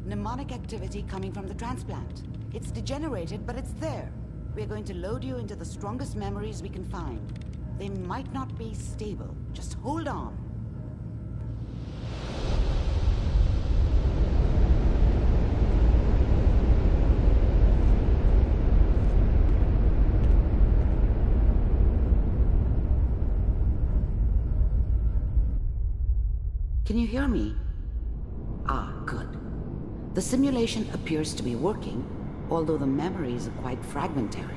Mnemonic activity coming from the transplant. It's degenerated, but it's there. We're going to load you into the strongest memories we can find. They might not be stable. Just hold on. Can you hear me? Ah, good. The simulation appears to be working, although the memories are quite fragmentary.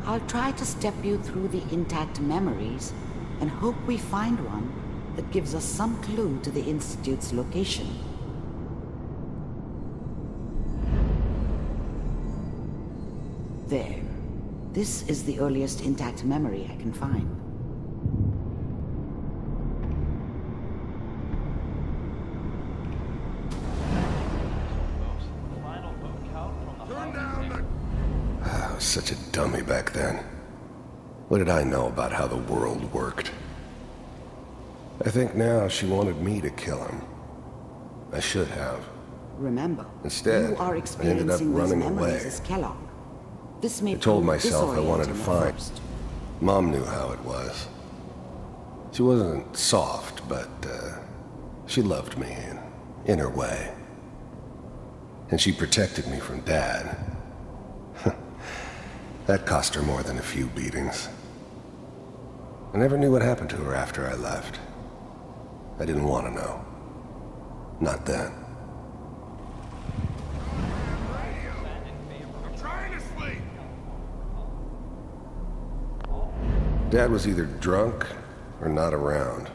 I'll try to step you through the intact memories and hope we find one that gives us some clue to the Institute's location. There. This is the earliest intact memory I can find. Such a dummy back then. What did I know about how the world worked? I think now she wanted me to kill him. I should have. Remember, Instead, you are I ended up experiencing these running memories away. as Kellogg. This may I told prove myself I wanted to disorienting at find. first. Mom knew how it was. She wasn't soft, but she loved me in her way. And she protected me from Dad. That cost her more than a few beatings. I never knew what happened to her after I left. I didn't want to know. Not then. I'm trying to sleep. Dad was either drunk or not around.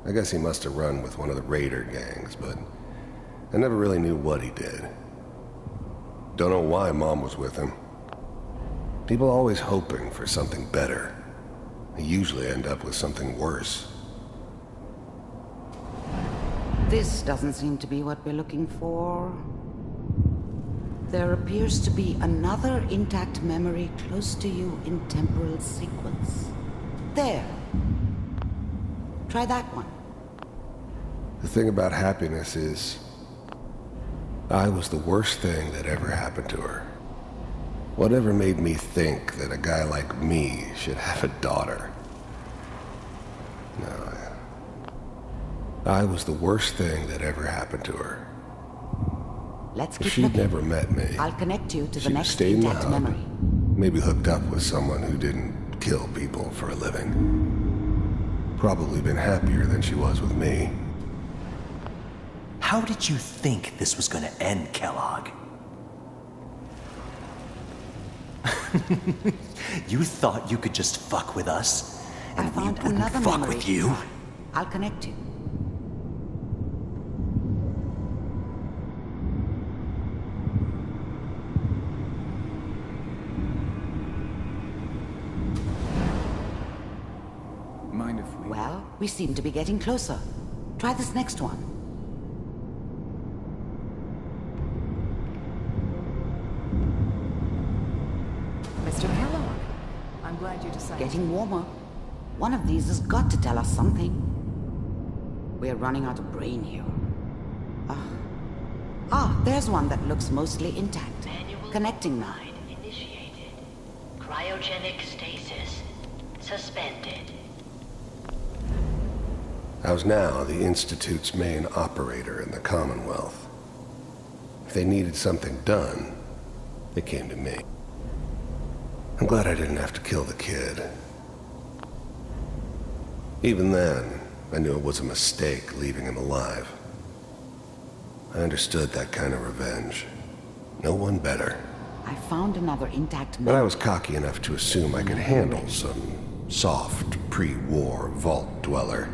I guess he must have run with one of the raider gangs, but I never really knew what he did. Don't know why Mom was with him. People always hoping for something better. They usually end up with something worse. This doesn't seem to be what we're looking for. There appears to be another intact memory close to you in temporal sequence. There. Try that one. The thing about happiness is, I was the worst thing that ever happened to her. Whatever made me think that a guy like me should have a daughter? No, I was the worst thing that ever happened to her. Let's If keep she'd looking. never met me, I'll connect you to the she'd have next stayed in the intact hub, memory. maybe hooked up with someone who didn't kill people for a living. Probably been happier than she was with me. How did you think this was gonna end, Kellogg? You thought you could just fuck with us, I and we found wouldn't another fuck memory with to you? try. I'll connect you. Mind if we... Well, we seem to be getting closer. Try this next one. Mr. Kellogg, I'm glad you decided. Getting warmer. One of these has got to tell us something. We're running out of brain here. There's one that looks mostly intact. Manual Connecting now. override initiated. Cryogenic stasis suspended. I was now the Institute's main operator in the Commonwealth. If they needed something done, they came to me. I'm glad I didn't have to kill the kid. Even then, I knew it was a mistake leaving him alive. I understood that kind of revenge. No one better. I found another intact But memory. I was cocky enough to assume I could handle some soft, pre-war vault dweller.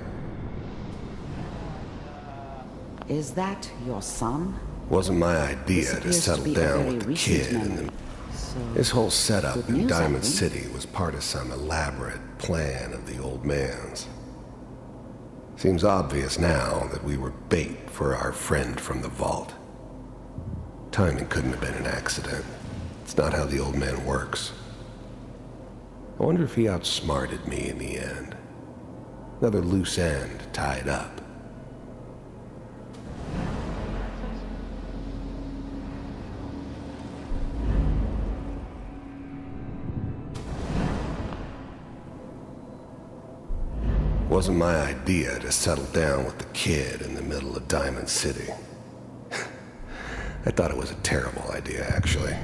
Is that your son? Wasn't my idea This to appears to settle be a down very with the recent kid and memory. the... So, This whole setup good in news, I Diamond think. City was part of some elaborate plan of the old man's. Seems obvious now that we were bait for our friend from the vault. Timing couldn't have been an accident. It's not how the old man works. I wonder if he outsmarted me in the end. Another loose end tied up. Wasn't my idea to settle down with the kid in the middle of Diamond City. I thought it was a terrible idea, actually.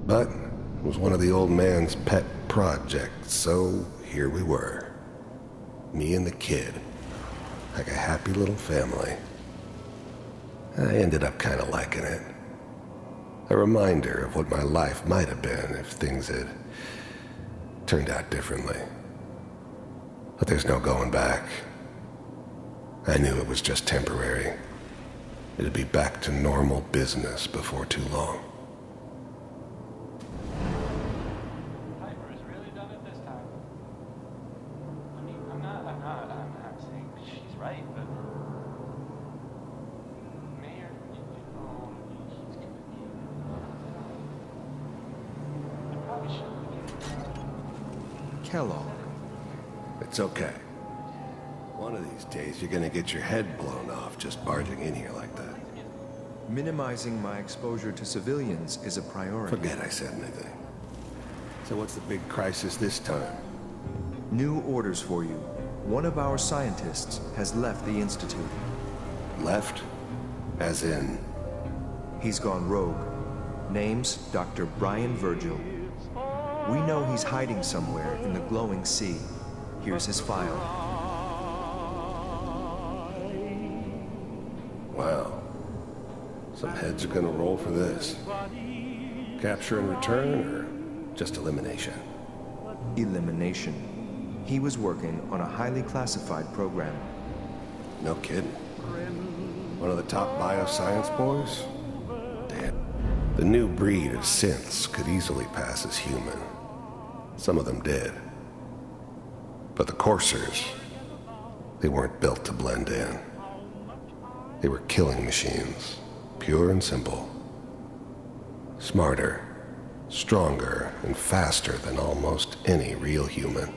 But it was one of the old man's pet projects, so here we were. Me and the kid, like a happy little family. I ended up kind of liking it. A reminder of what my life might have been if things had turned out differently. But there's no going back. I knew it was just temporary. It'd be back to normal business before too long. Piper has really done it this time. I mean, I'm not saying she's right, but Mayor, he's gonna be. I probably shouldn't. Kellogg. It's okay. One of these days, you're gonna get your head blown off just barging in here like that. Minimizing my exposure to civilians is a priority. Forget I said anything. So what's the big crisis this time? New orders for you. One of our scientists has left the Institute. Left? As in... He's gone rogue. Name's Dr. Brian Virgil. We know he's hiding somewhere in the glowing sea. Here's his file. Wow. Some heads are gonna roll for this. Capture and return, or just elimination? Elimination. He was working on a highly classified program. No kidding. One of the top bioscience boys? Damn. The new breed of synths could easily pass as human. Some of them did. But the coursers, they weren't built to blend in. They were killing machines, pure and simple. Smarter, stronger, and faster than almost any real human.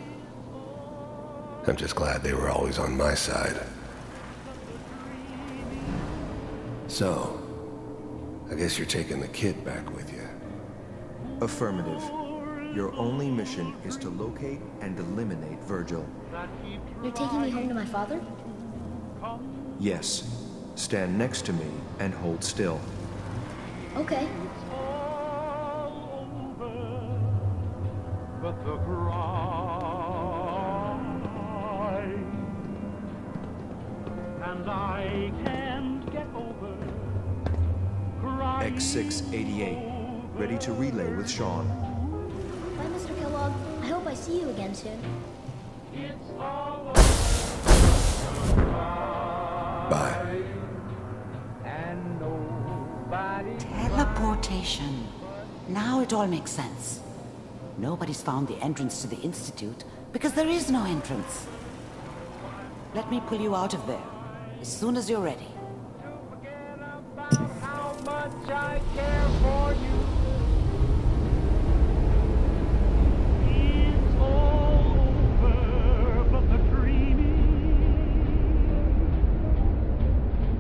I'm just glad they were always on my side. So, I guess you're taking the kid back with you. Affirmative. Your only mission is to locate and eliminate Virgil. You're taking me home to my father? Yes. Stand next to me and hold still. Okay. X688. Ready to relay with Sean. Bye, Mr. Kellogg. I hope I see you again soon. Bye. Teleportation. Now it all makes sense. Nobody's found the entrance to the Institute because there is no entrance. Let me pull you out of there as soon as you're ready. How much I care for you. It's all over, but the dreaming,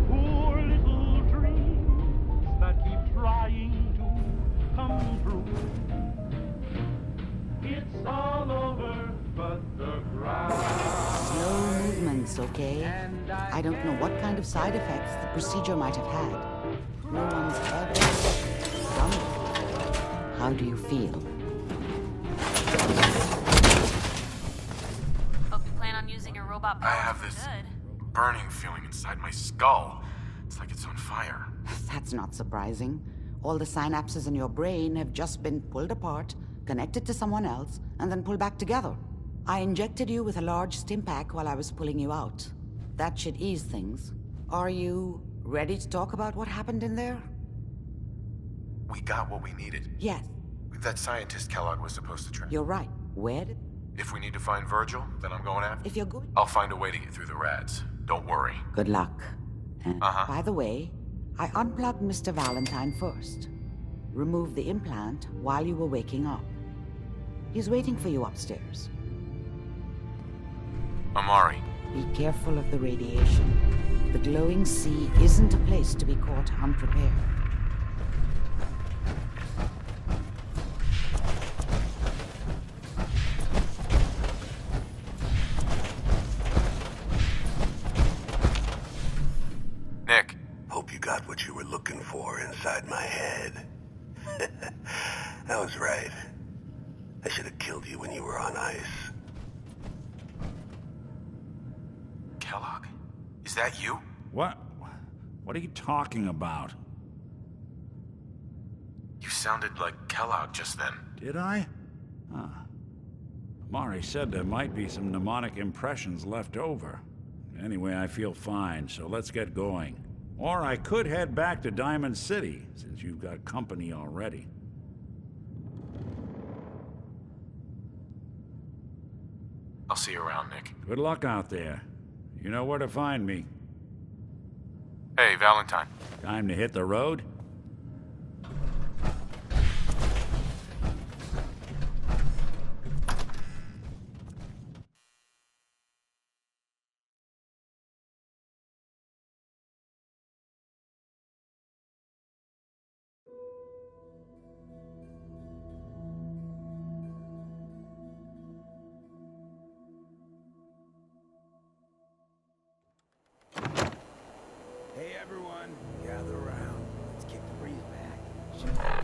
poor little dreams that keep trying to come true. It's all over, but the ground. Slow movements, okay? I don't know what kind of side effects the procedure might have had. No one's ever done it. How do you feel? Hope you plan on using your robot I powers have for this good. burning feeling inside my skull. It's like it's on fire. That's not surprising. All the synapses in your brain have just been pulled apart, connected to someone else, and then pulled back together. I injected you with a large stim pack while I was pulling you out. That should ease things. Are you ready to talk about what happened in there? We got what we needed. Yes, That scientist Kellogg was supposed to train. you're right. Where did... If we need to find Virgil, then I'm going after. If you're good... I'll find a way to get through the rads. Don't worry. Good luck. And Uh-huh. by the way, I unplugged Mr. Valentine first. Removed the implant while you were waking up. He's waiting for you upstairs. Amari, Be careful of the radiation. The glowing sea isn't a place to be caught unprepared. got what you were looking for inside my head. I was right. I should have killed you when you were on ice. Kellogg? Is that you? What? What are you talking about? You sounded like Kellogg just then. Did I? Huh. Mari said there might be some mnemonic impressions left over. Anyway, I feel fine, so let's get going. Or I could head back to Diamond City, since you've got company already. I'll see you around, Nick. Good luck out there. You know where to find me. Hey, Valentine. Time to hit the road? Hey everyone, gather around. Let's kick the breeze back.